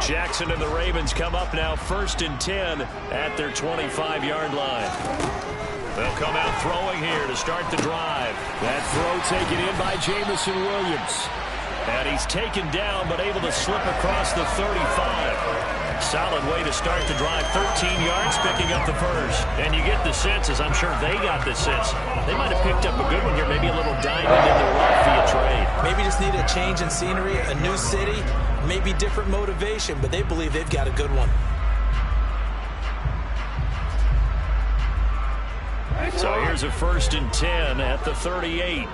Jackson and the Ravens come up now 1st and 10 at their 25-yard line. They'll come out throwing here to start the drive. That throw taken in by Jamison Williams. And he's taken down but able to slip across the 35. Solid way to start the drive. 13 yards, picking up the first. And you get the sense, as I'm sure they got the sense, they might have picked up a good one here, maybe a little diamond in the rough via trade. Maybe just need a change in scenery, a new city, maybe different motivation, but they believe they've got a good one. So here's a 1st and 10 at the 38.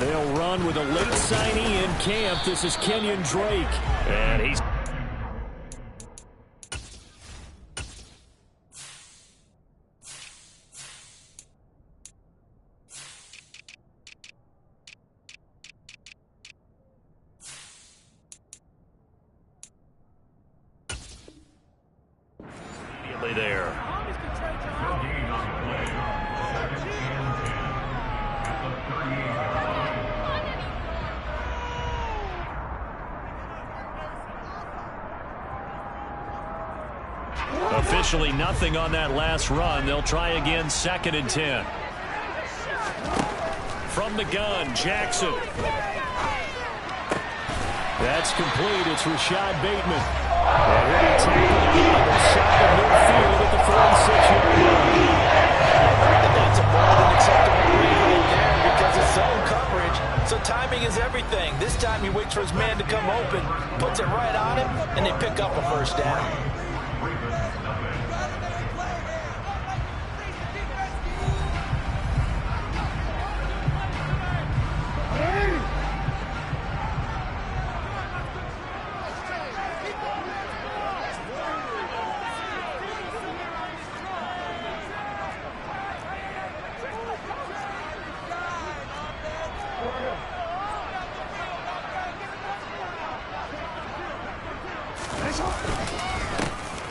They'll run with a late signee in camp. This is Kenyon Drake. And he's... immediately there. Officially nothing on that last run. They'll try again, 2nd and 10. From the gun, Jackson. That's complete. It's Rashad Bateman. And he'll be tackled again on the side of midfield at the 46-yard line. That's a more than acceptable read there because it's zone coverage. So timing is everything. This time he waits for his man to come open, puts it right on him, and they pick up a first down.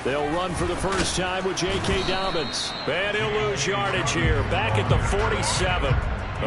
They'll run for the first time with J.K. Dobbins. And he'll lose yardage here. Back at the 47.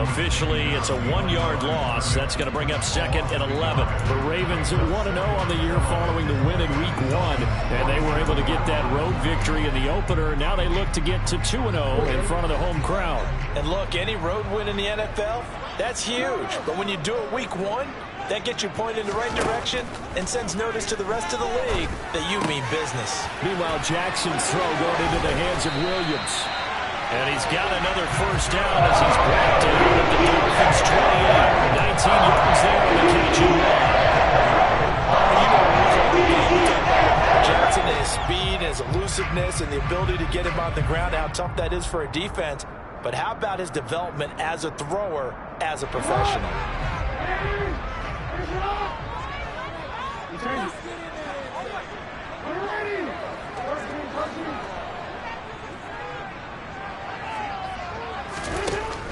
Officially, it's a 1-yard loss. That's going to bring up 2nd and 11. The Ravens are 1-0 on the year following the win in Week 1. And they were able to get that road victory in the opener. Now they look to get to 2-0 in front of the home crowd. And look, any road win in the NFL, that's huge. But when you do it Week 1, that gets you pointed in the right direction and sends notice to the rest of the league that you mean business. Meanwhile, Jackson's throw going into the hands of Williams. And he's got another first down as he's brought down at the Dolphins' 28. 19 yards there on the catch and run. Jackson, his speed, his elusiveness, and the ability to get him on the ground, how tough that is for a defense. But how about his development as a thrower, as a professional?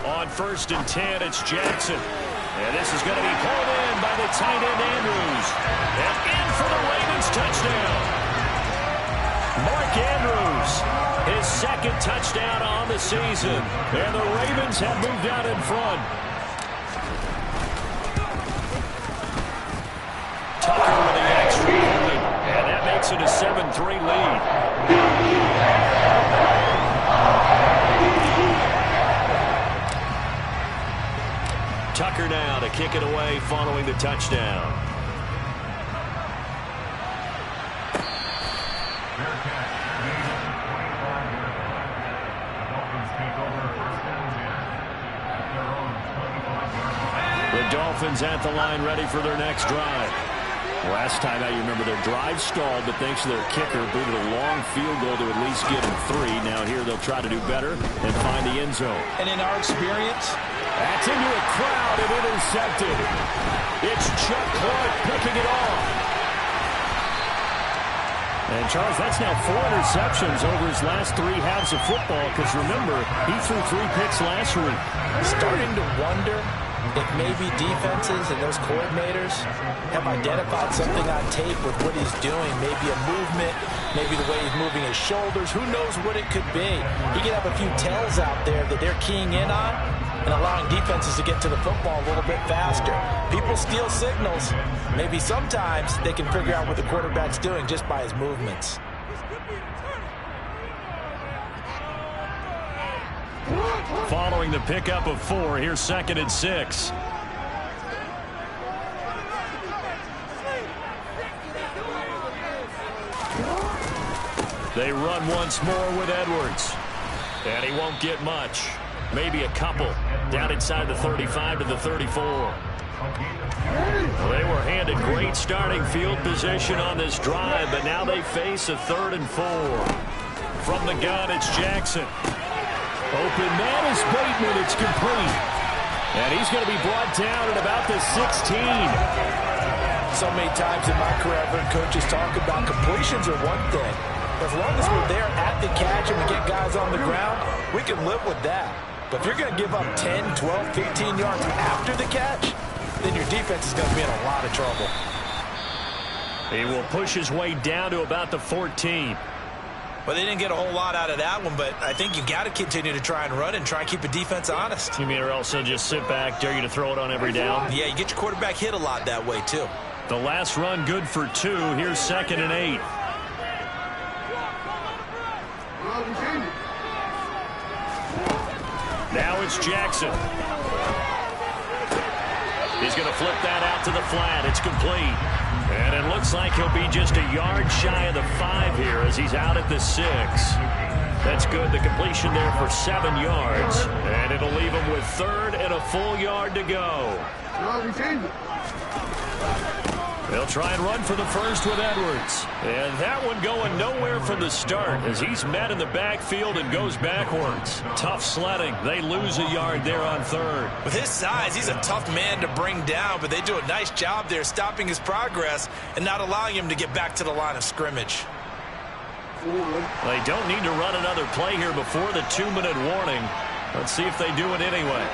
On 1st and 10, it's Jackson. And this is going to be pulled in by the tight end Andrews. And in for the Ravens touchdown. Mark Andrews, his 2nd touchdown on the season. And the Ravens have moved out in front. Tucker with the extra point. And that makes it a 7-3 lead. Tucker now to kick it away following the touchdown. The Dolphins at the line ready for their next drive. Last time out, you remember their drive stalled, but thanks to their kicker, booted a long field goal to at least get them 3. Now here they'll try to do better and find the end zone. And in our experience, that's into a crowd and intercepted. It's Chuck Clark picking it off. And Charles, that's now 4 interceptions over his last 3 halves of football, because remember, he threw 3 picks last week. Starting to wonder if maybe defenses and those coordinators have identified something on tape with what he's doing. Maybe a movement, maybe the way he's moving his shoulders. Who knows what it could be? He could have a few tells out there that they're keying in on. and allowing defenses to get to the football a little bit faster. People steal signals. Maybe sometimes they can figure out what the quarterback's doing just by his movements. Following the pickup of 4, here's 2nd and 6. They run once more with Edwards. And he won't get much. Maybe a couple. Down inside the 35 to the 34. Well, they were handed great starting field position on this drive, but now they face a 3rd and 4. From the gun, it's Jackson. Open man is Bateman. It's complete. And he's going to be brought down at about the 16. So many times in my career, I've heard coaches talk about completions are one thing. As long as we're there at the catch and we get guys on the ground, we can live with that. But if you're going to give up 10, 12, 15 yards after the catch, then your defense is going to be in a lot of trouble. He will push his way down to about the 14. Well, they didn't get a whole lot out of that one, but I think you got to continue to try and run and try and keep the defense honest. You mean or else they'll just sit back, dare you to throw it on every down? Yeah, you get your quarterback hit a lot that way, too. The last run good for 2. Here's 2nd and 8. Now it's Jackson. He's going to flip that out to the flat. It's complete. And it looks like he'll be just a yard shy of the 5 here as he's out at the 6. That's good. The completion there for 7 yards. And it'll leave him with 3rd and a full yard to go. They'll try and run for the 1st with Edwards. And that one going nowhere from the start as he's met in the backfield and goes backwards. Tough sledding. They lose a yard there on 3rd. With his size, he's a tough man to bring down, but they do a nice job there stopping his progress and not allowing him to get back to the line of scrimmage. They don't need to run another play here before the 2-minute warning. Let's see if they do it anyway.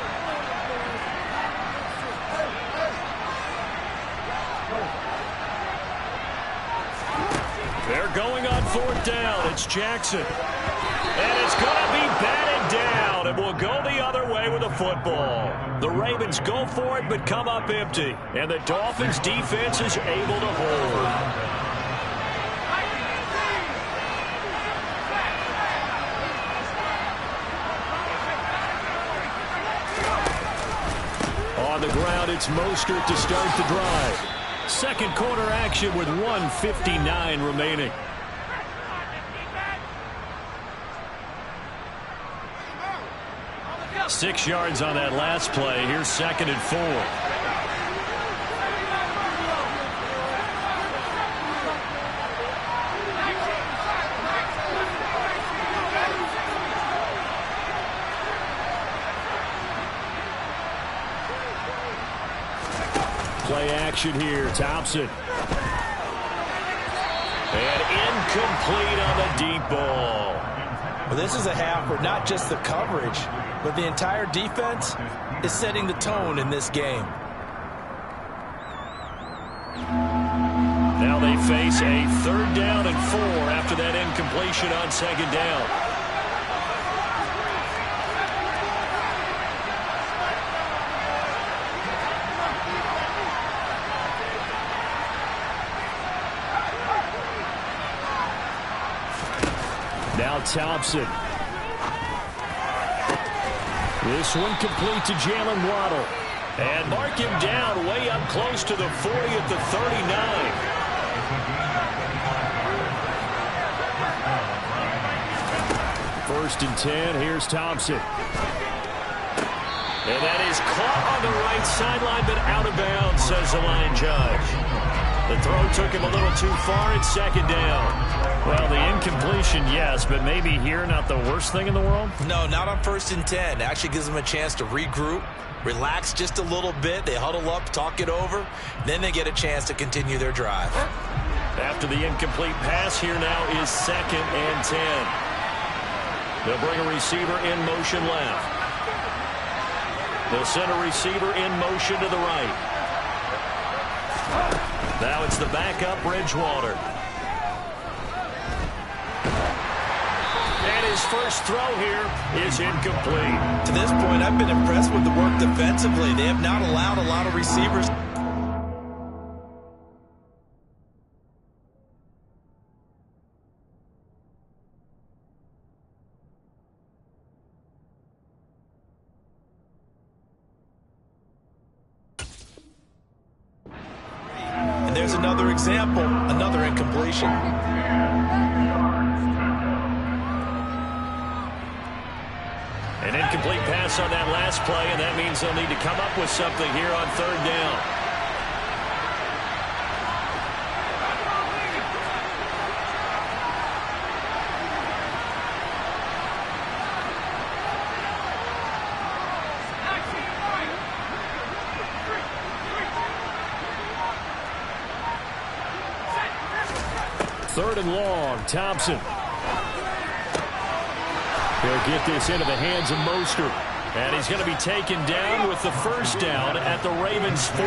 They're going on 4th down. It's Jackson. And it's going to be batted down. And will go the other way with the football. The Ravens go for it but come up empty. And the Dolphins defense is able to hold. On the ground, it's Mostert to start the drive. Second quarter action with 1:59 remaining. Six yards on that last play. Here's 2nd and 4. Play action here. Thompson. And incomplete on the deep ball. Well, this is a half where not just the coverage, but the entire defense is setting the tone in this game. Now they face a 3rd down and 4 after that incompletion on 2nd down. Now Thompson. This one complete to Jalen Waddle. And mark him down way up close to the 40 at the 39. First and 10. Here's Thompson. And that is caught on the right sideline, but out of bounds, says the line judge. The throw took him a little too far. It's 2nd down. Well, the incompletion, yes, but maybe here not the worst thing in the world? No, not on 1st and 10. It actually gives them a chance to regroup, relax just a little bit. They huddle up, talk it over. Then they get a chance to continue their drive. After the incomplete pass, here now is 2nd and 10. They'll bring a receiver in motion left. They'll send a receiver in motion to the right. Now it's the backup, Bridgewater. And his first throw here is incomplete. To this point, I've been impressed with the work defensively. They have not allowed a lot of receivers. And there's another example, another incompletion. An incomplete pass on that last play, and that means they'll need to come up with something here on third down. Third and long, Thompson. He'll get this into the hands of Mostert. And he's going to be taken down with the first down at the Ravens 40.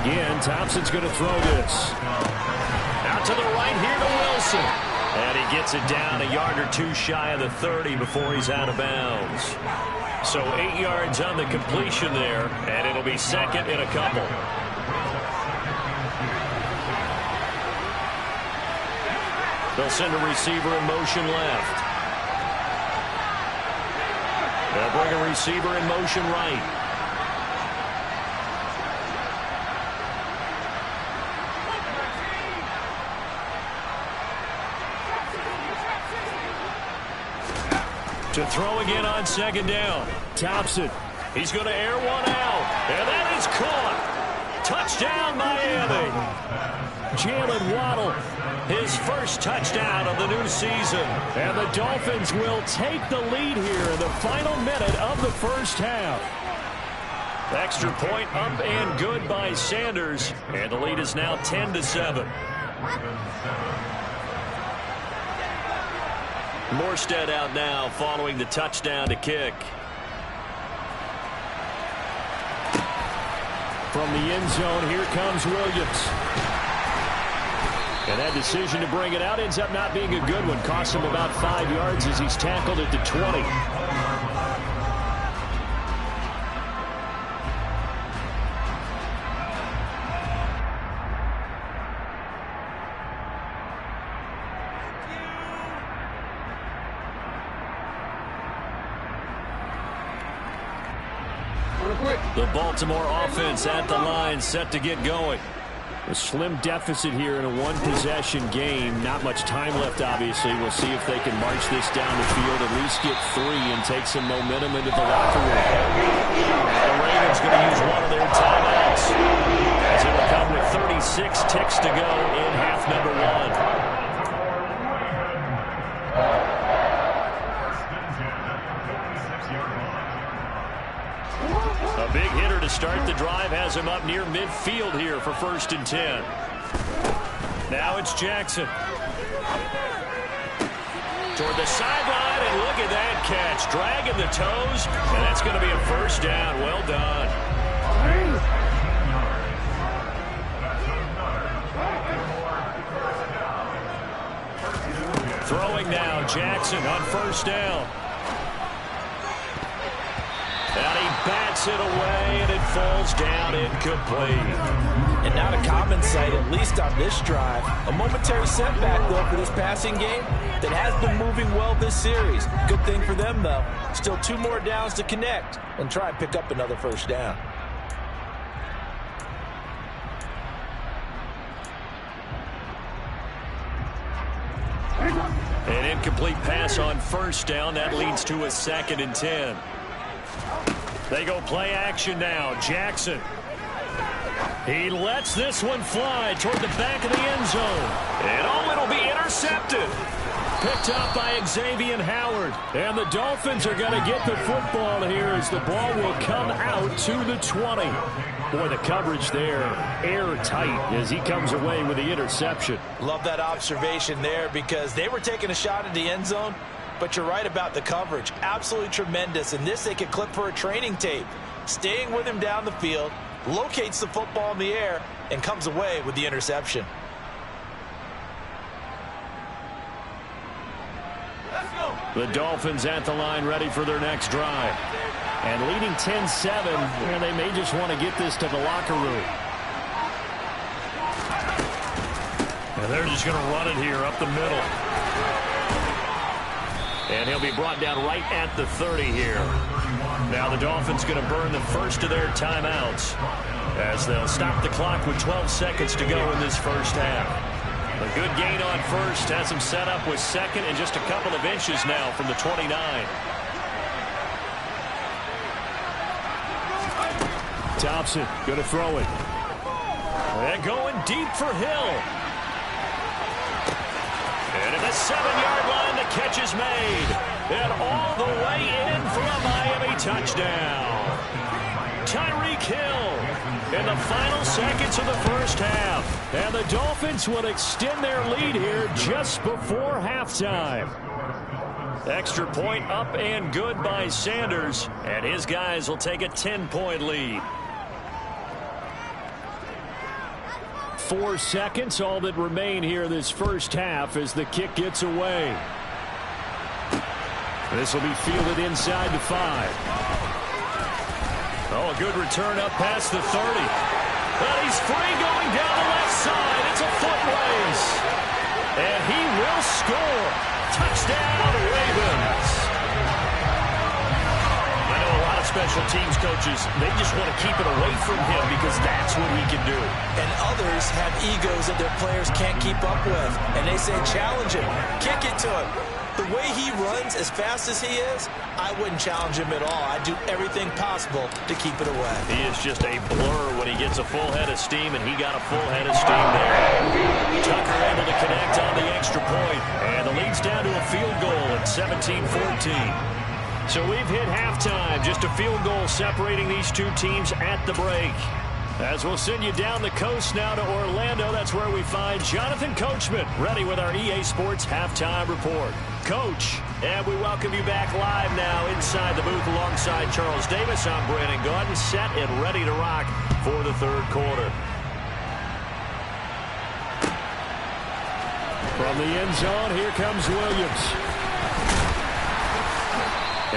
Again, Thompson's going to throw this. Out to the right here to Wilson. And he gets it down a yard or two shy of the 30 before he's out of bounds. So 8 yards on the completion there, and it'll be second in a couple. They'll send a receiver in motion left. They'll bring a receiver in motion right. To throw again on second down. Thompson. He's going to air one out. And that is caught. Touchdown, Miami. Jalen Waddle. His first touchdown of the new season. And the Dolphins will take the lead here in the final minute of the first half. Extra point up and good by Sanders. And the lead is now 10-7. Morstead out now following the touchdown to kick. From the end zone, here comes Williams. And that decision to bring it out ends up not being a good one. Costs him about 5 yards as he's tackled at the 20. The Baltimore offense at the line, set to get going. A slim deficit here in a one-possession game. Not much time left, obviously. We'll see if they can march this down the field, at least get 3, and take some momentum into the locker room. The Ravens going to use one of their timeouts as it will come with 36 ticks to go in half number 1. A big hitter to start the drive has him up near midfield here for 1st and 10. Now it's Jackson. Toward the sideline, and look at that catch. Dragging the toes, and that's going to be a first down. Well done. Throwing now, Jackson on 1st down. And he bats it away, and it falls down incomplete. And not a common sight, at least on this drive. A momentary setback, though, for this passing game that has been moving well this series. Good thing for them, though. Still 2 more downs to connect and try and pick up another first down. An incomplete pass on 1st down. That leads to a 2nd and 10. They go play action now. Jackson. He lets this one fly toward the back of the end zone. And it'll be intercepted. Picked up by Xavier Howard. And the Dolphins are going to get the football here as the ball will come out to the 20. Boy, the coverage there airtight as he comes away with the interception. Love that observation there because they were taking a shot at the end zone. But you're right about the coverage. Absolutely tremendous. And this they could clip for a training tape. Staying with him down the field, locates the football in the air, and comes away with the interception. The Dolphins at the line ready for their next drive. And leading 10-7, and they may just want to get this to the locker room. And they're just going to run it here up the middle. And he'll be brought down right at the 30 here. Now the Dolphins going to burn the first of their timeouts as they'll stop the clock with 12 seconds to go in this first half. A good gain on first, has him set up with second and just a couple of inches now from the 29. Thompson going to throw it. And going deep for Hill. And at the 7-yard line, the catch is made. And all the way in for a Miami touchdown. Tyreek Hill in the final seconds of the first half. And the Dolphins will extend their lead here just before halftime. Extra point up and good by Sanders. And his guys will take a 10-point lead. 4 seconds, all that remain here this first half as the kick gets away. This will be fielded inside the 5. Oh, a good return up past the 30. But he's free going down the left side. It's a foot race. And he will score. Touchdown, Ravens. I know a lot of special teams coaches, they just want to keep it away from him because that's what he can do. And others have egos that their players can't keep up with. And they say, challenge him. Kick it to him. The way he runs as fast as he is, I wouldn't challenge him at all. I'd do everything possible to keep it away. He is just a blur when he gets a full head of steam, and he got a full head of steam there. Tucker able to connect on the extra point, and the lead's down to a field goal at 17-14. So we've hit halftime, just a field goal separating these two teams at the break. As we'll send you down the coast now to Orlando, that's where we find Jonathan Coachman, ready with our EA Sports Halftime Report. Coach, and we welcome you back live now inside the booth alongside Charles Davis. I'm Brandon Gaudin, set and ready to rock for the third quarter. From the end zone, here comes Williams.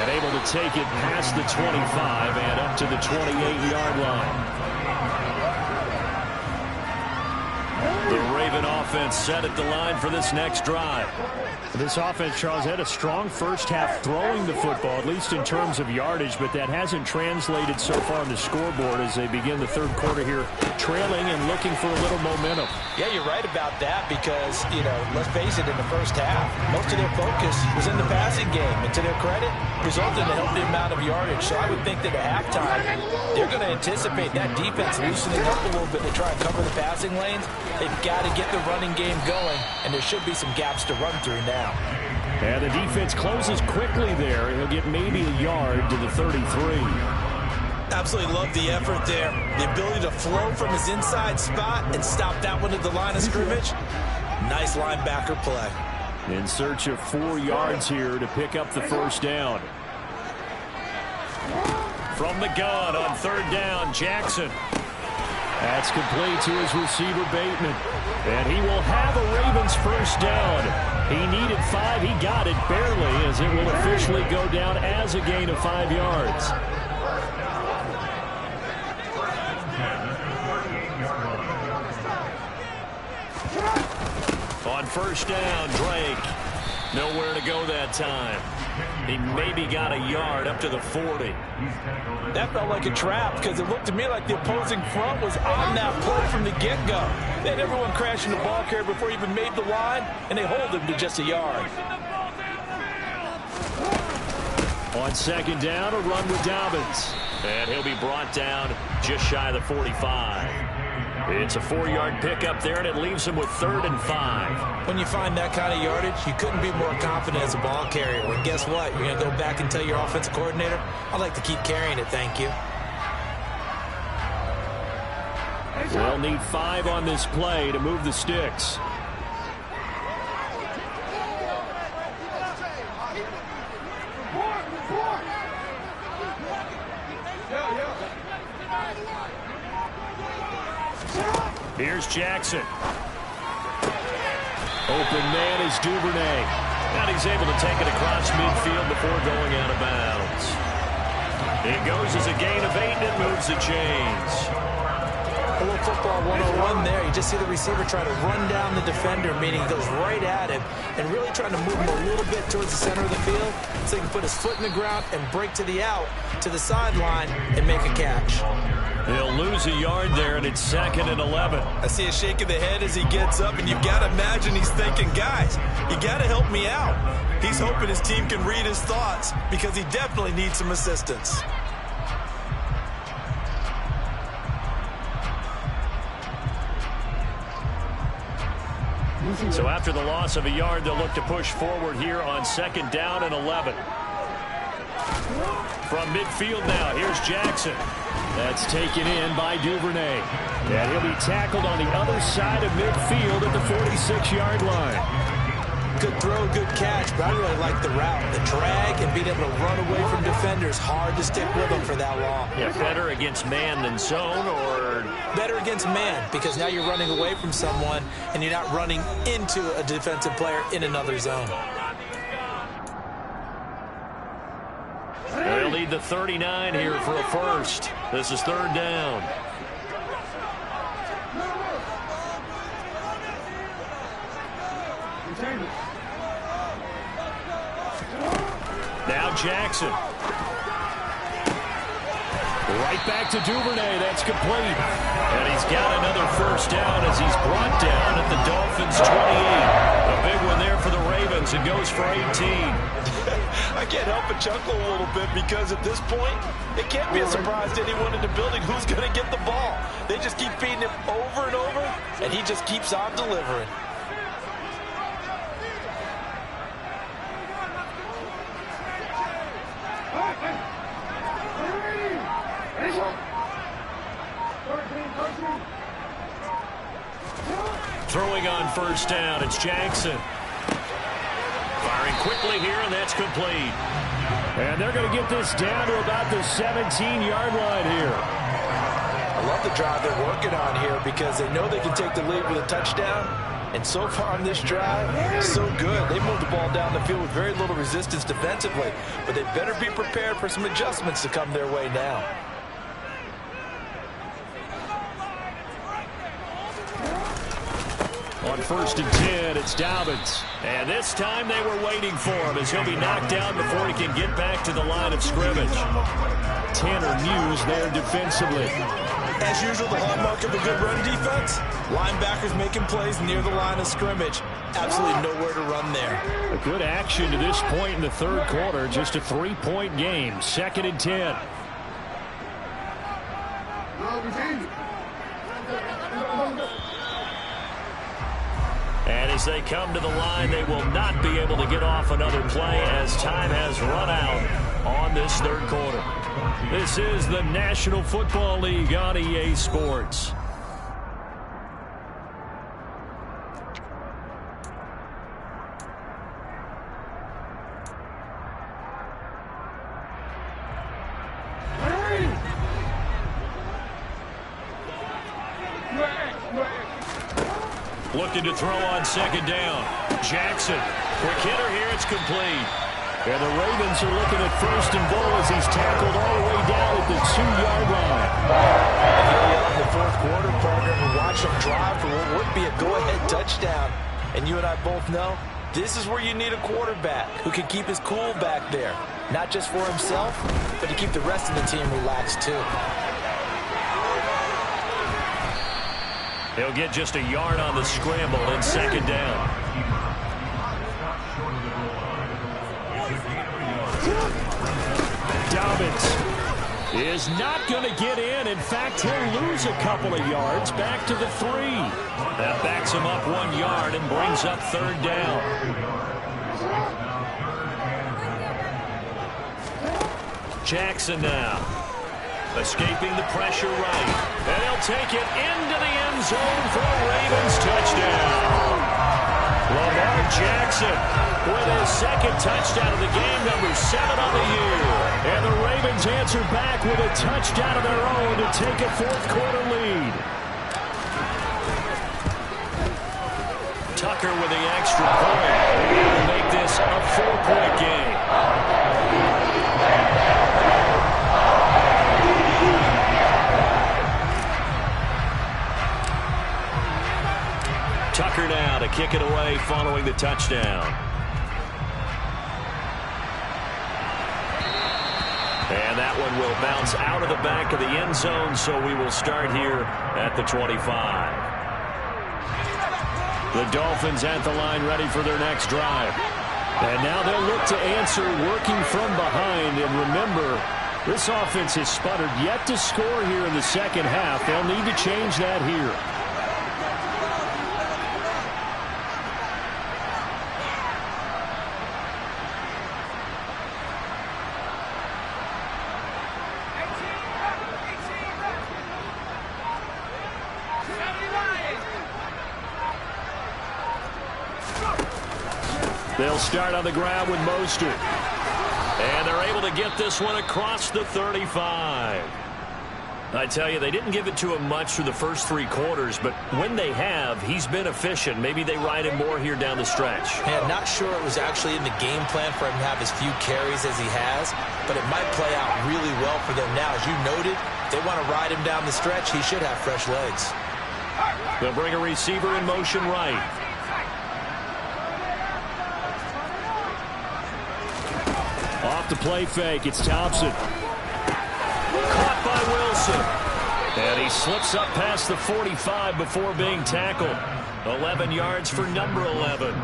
And able to take it past the 25 and up to the 28-yard line. The Raven offense set at the line for this next drive. This offense, Charles, had a strong first half throwing the football, at least in terms of yardage, but that hasn't translated so far on the scoreboard as they begin the third quarter here, trailing and looking for a little momentum. Yeah, you're right about that because, you know, let's face it, in the first half, most of their focus was in the passing game. And to their credit, resulted in a healthy amount of yardage. So I would think that at halftime, they're going to anticipate that defense loosening up a little bit to try and cover the passing lanes. They've got to get the running game going, and there should be some gaps to run through now. And the defense closes quickly there. He'll get maybe a yard to the 33. Absolutely love the effort there. The ability to flow from his inside spot and stop that one at the line of scrimmage. Nice linebacker play. In search of 4 yards here to pick up the first down. From the gun on third down, Jackson. That's complete to his receiver, Bateman. And he will have a Ravens first down. He needed 5. He got it barely as it will officially go down as a gain of 5 yards. On first down, Drake. Nowhere to go that time. He maybe got a yard up to the 40. That felt like a trap because it looked to me like the opposing front was on that play from the get-go. They had everyone crashing the ball carrier before he even made the line, and they hold him to just a yard. On second down, a run with Dobbins. And he'll be brought down just shy of the 45. It's a 4-yard pickup there, and it leaves him with 3rd and 5. When you find that kind of yardage, you couldn't be more confident as a ball carrier. And guess what? You're going to go back and tell your offensive coordinator, I'd like to keep carrying it, thank you. They'll need 5 on this play to move the sticks. Here's Jackson. Open man is Duvernay. And he's able to take it across midfield before going out of bounds. It goes as a gain of 8, and it moves the chains. A little football 101 there. You just see the receiver try to run down the defender, meaning he goes right at him and really trying to move him a little bit towards the center of the field so he can put his foot in the ground and break to the out, to the sideline, and make a catch. He'll lose a yard there, and it's 2nd and 11. I see a shake of the head as he gets up, and you've got to imagine he's thinking, guys, you got to help me out. He's hoping his team can read his thoughts because he definitely needs some assistance. So after the loss of a yard, they'll look to push forward here on 2nd down and 11. From midfield now, here's Jackson. That's taken in by Duvernay. And he'll be tackled on the other side of midfield at the 46-yard line. Good throw, good catch, but I really like the route. The drag and being able to run away from defenders. Hard to stick with them for that long. Yeah, better against man than zone, or? Better against man, because now you're running away from someone and you're not running into a defensive player in another zone. They'll need the 39 here for a first. This is 3rd down. Now Jackson. Right back to Duvernay. That's complete. And he's got another first down as he's brought down at the Dolphins' 28. A big one there for the Ravens. It goes for 18. I can't help but chuckle a little bit because at this point, it can't be a surprise to anyone in the building who's going to get the ball. They just keep feeding him over and over, and he just keeps on delivering. Throwing on first down, it's Jackson. Firing quickly here, and that's complete. And they're going to get this down to about the 17-yard line here. I love the drive they're working on here because they know they can take the lead with a touchdown. And so far on this drive, so good. They moved the ball down the field with very little resistance defensively. But they better be prepared for some adjustments to come their way now. On 1st and 10, it's Dobbins. And this time they were waiting for him as he'll be knocked down before he can get back to the line of scrimmage. Tanner Muse there defensively. As usual, the hallmark of a good run defense, linebackers making plays near the line of scrimmage. Absolutely nowhere to run there. A good action to this point in the 3rd quarter. Just a 3-point game. 2nd and 10. And as they come to the line, they will not be able to get off another play as time has run out on this 3rd quarter. This is the National Football League on EA Sports. Looking to throw on 2nd down. Jackson. Quick hitter here. It's complete. And the Ravens are looking at 1st and goal as he's tackled all the way down at the 2-yard line. And here we are in the 4th quarter, partner, and watch them drive for what would be a go-ahead touchdown. And you and I both know this is where you need a quarterback who can keep his cool back there. Not just for himself, but to keep the rest of the team relaxed too. He'll get just a yard on the scramble in 2nd down. Dobbins is not going to get in. In fact, he'll lose a couple of yards back to the 3. That backs him up 1 yard and brings up 3rd down. Jackson now. Escaping the pressure right. And he'll take it into the end zone for a Ravens touchdown. Lamar Jackson with his 2nd touchdown of the game, number 7 on the year. And the Ravens answer back with a touchdown of their own to take a 4th quarter lead. Tucker with the extra point. He'll make this a 4-point game. Tucker now to kick it away following the touchdown. And that one will bounce out of the back of the end zone, so we will start here at the 25. The Dolphins at the line ready for their next drive. And now they'll look to answer working from behind. And remember, this offense has sputtered yet to score here in the second half. They'll need to change that here. They'll start on the ground with Mostert. And they're able to get this one across the 35. I tell you, they didn't give it to him much through the first 3 quarters, but when they have, he's been efficient. Maybe they ride him more here down the stretch. Yeah, not sure it was actually in the game plan for him to have as few carries as he has, but it might play out really well for them now. As you noted, if they want to ride him down the stretch, he should have fresh legs. They'll bring a receiver in motion right. Off the play fake, it's Thompson. Caught by Wilson. And he slips up past the 45 before being tackled. 11 yards for number 11.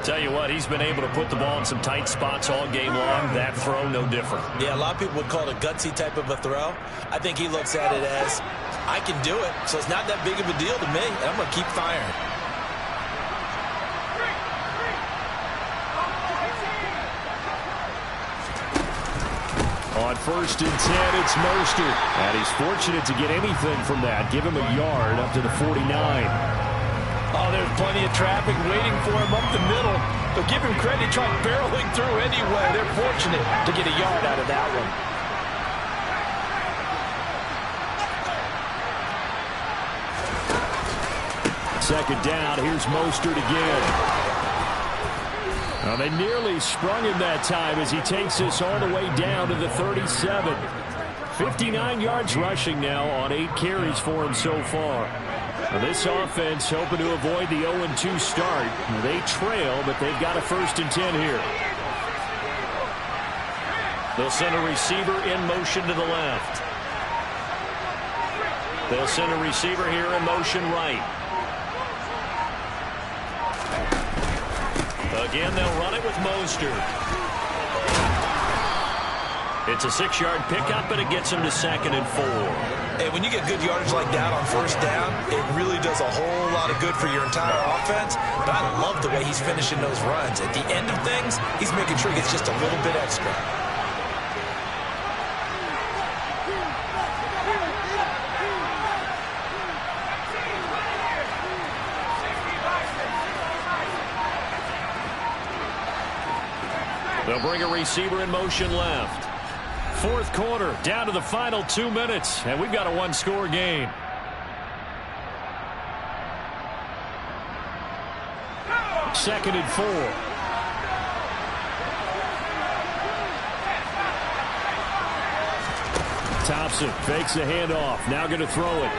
Tell you what, he's been able to put the ball in some tight spots all game long. That throw, no different. Yeah, a lot of people would call it a gutsy type of a throw. I think he looks at it as, I can do it, so it's not that big of a deal to me, and I'm going to keep firing. On 1st and 10, it's Mostert. And he's fortunate to get anything from that. Give him a yard up to the 49. Oh, there's plenty of traffic waiting for him up the middle. But give him credit, he tried barreling through anyway. They're fortunate to get a yard out of that one. Second down, here's Mostert again. Well, they nearly sprung him that time as he takes this all the way down to the 37. 59 yards rushing now on 8 carries for him so far. Now this offense hoping to avoid the 0-2 start. They trail, but they've got a 1st and 10 here. They'll send a receiver in motion to the left. They'll send a receiver here in motion right. Again, they'll run it with Mostert. It's a 6-yard pickup, and it gets him to 2nd and 4. Hey, when you get good yardage like that on 1st down, it really does a whole lot of good for your entire offense. But I love the way he's finishing those runs. At the end of things, he's making sure he gets just a little bit extra. They'll bring a receiver in motion left. 4th quarter, down to the final 2 minutes, and we've got a 1-score game. Second and 4. Thompson fakes a handoff, now going to throw it.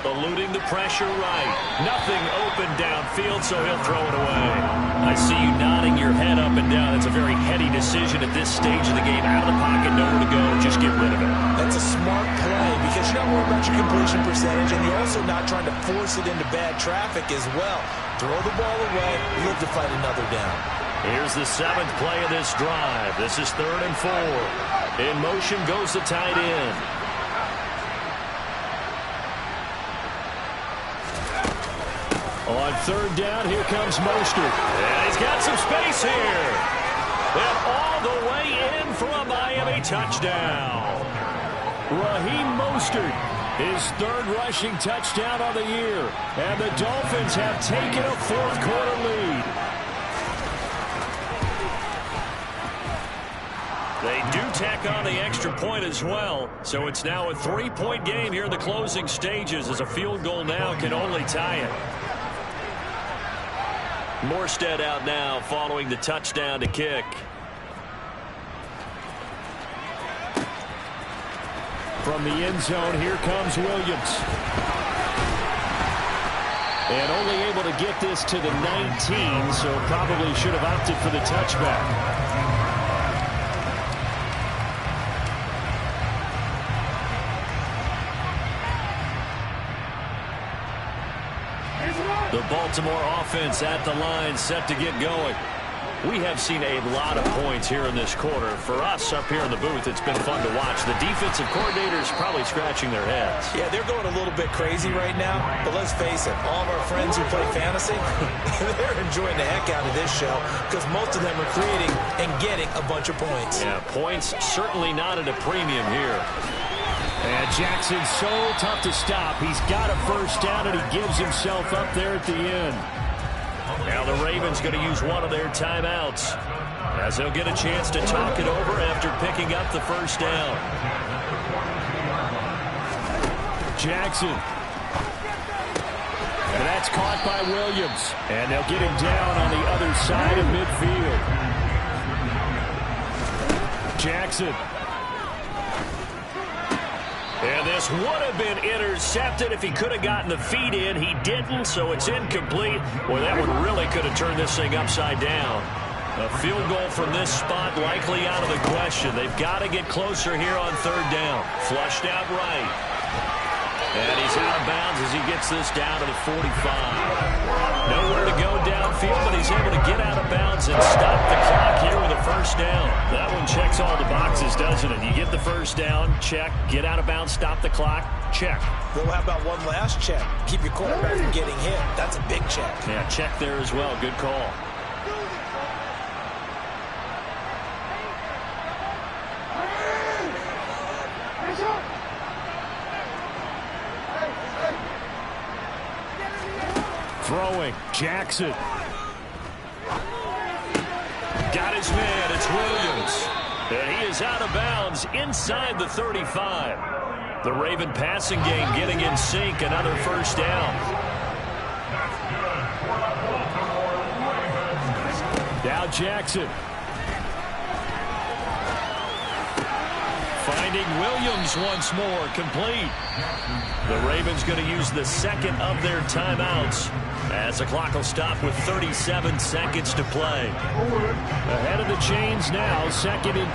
Eluding the pressure right. Nothing open downfield, so he'll throw it away. I see you nodding your head up and down. It's a very heady decision at this stage of the game. Out of the pocket, nowhere to go. Just get rid of it. That's a smart play because you're not worried about your completion percentage, and you're also not trying to force it into bad traffic as well. Throw the ball away, live to fight another down. Here's the 7th play of this drive. This is 3rd and 4. In motion goes the tight end. On 3rd down, here comes Mostert. And he's got some space here. And all the way in for a Miami touchdown. Raheem Mostert, his 3rd rushing touchdown of the year. And the Dolphins have taken a 4th quarter lead. They do tack on the extra point as well. So it's now a 3-point game here in the closing stages as a field goal now can only tie it. Morstead out now following the touchdown to kick. From the end zone, here comes Williams. And only able to get this to the 19, so probably should have opted for the touchback. The Baltimore offense at the line, set to get going. We have seen a lot of points here in this quarter. For us up here in the booth, it's been fun to watch. The defensive coordinators probably scratching their heads. Yeah, they're going a little bit crazy right now. But let's face it, all of our friends who play fantasy, they're enjoying the heck out of this show because most of them are creating and getting a bunch of points. Yeah, points certainly not at a premium here. And Jackson's so tough to stop. He's got a first down, and he gives himself up there at the end. Now the Ravens going to use one of their timeouts as they'll get a chance to talk it over after picking up the first down. Jackson. And that's caught by Williams. And they'll get him down on the other side of midfield. Jackson. And this would have been intercepted if he could have gotten the feet in. He didn't, so it's incomplete. Boy, that one really could have turned this thing upside down. A field goal from this spot likely out of the question. They've got to get closer here on third down. Flushed out right. And he's out of bounds as he gets this down to the 45. Nowhere to go downfield, but he's able to get out of bounds and stop the clock here with a first down. That one checks all the boxes, doesn't it? You get the first down, check. Get out of bounds, stop the clock, check. Well, how about one last check? Keep your quarterback from getting hit. That's a big check. Yeah, check there as well. Good call. Throwing, Jackson. Got his man, it's Williams. And he is out of bounds inside the 35. The Raven passing game getting in sync, another first down. Now Jackson. Finding Williams once more, complete. The Ravens going to use the second of their timeouts as the clock will stop with 37 seconds to play. Ahead of the chains now, 2nd and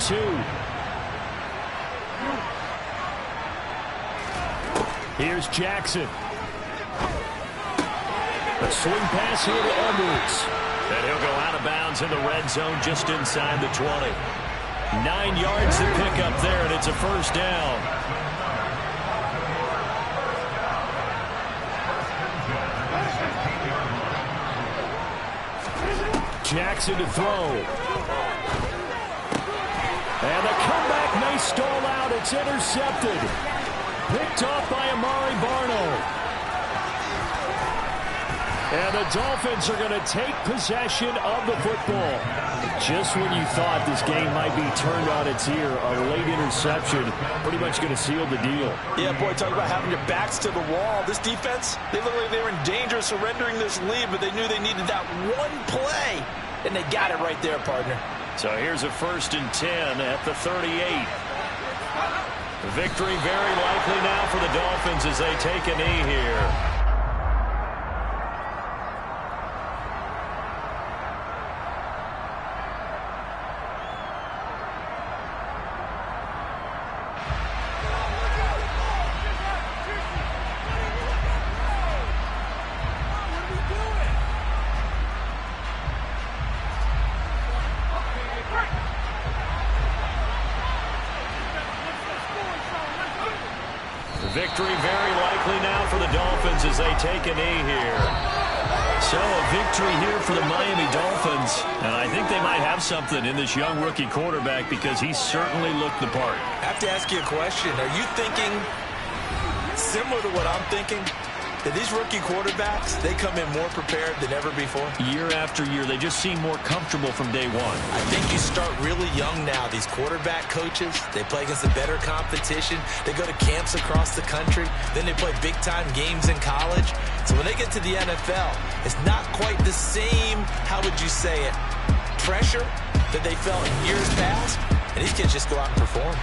2. Here's Jackson. A swing pass here to Edwards. And he'll go out of bounds in the red zone just inside the 20. 9 yards to pick up there, and it's a first down. Jackson to throw. And the comeback may stall out. It's intercepted. Picked off by Amari Barno. And the Dolphins are going to take possession of the football. Just when you thought this game might be turned on its ear, a late interception pretty much going to seal the deal. Yeah, boy, talk about having your backs to the wall. This defense, they look like they were in danger of surrendering this lead, but they knew they needed that one play, and they got it right there, partner. So here's a 1st and 10 at the 38. Victory very likely now for the Dolphins as they take a knee here. Victory very likely now for the Dolphins as they take a knee here. So a victory here for the Miami Dolphins. And I think they might have something in this young rookie quarterback because he certainly looked the part. I have to ask you a question. Are you thinking similar to what I'm thinking? that these rookie quarterbacks, they come in more prepared than ever before? Year after year, they just seem more comfortable from day one. I think you start really young now. These quarterback coaches, they play against the better competition. They go to camps across the country. Then they play big-time games in college. So when they get to the NFL, it's not quite the same, how would you say it, pressure that they felt in years past. And these kids just go out and perform.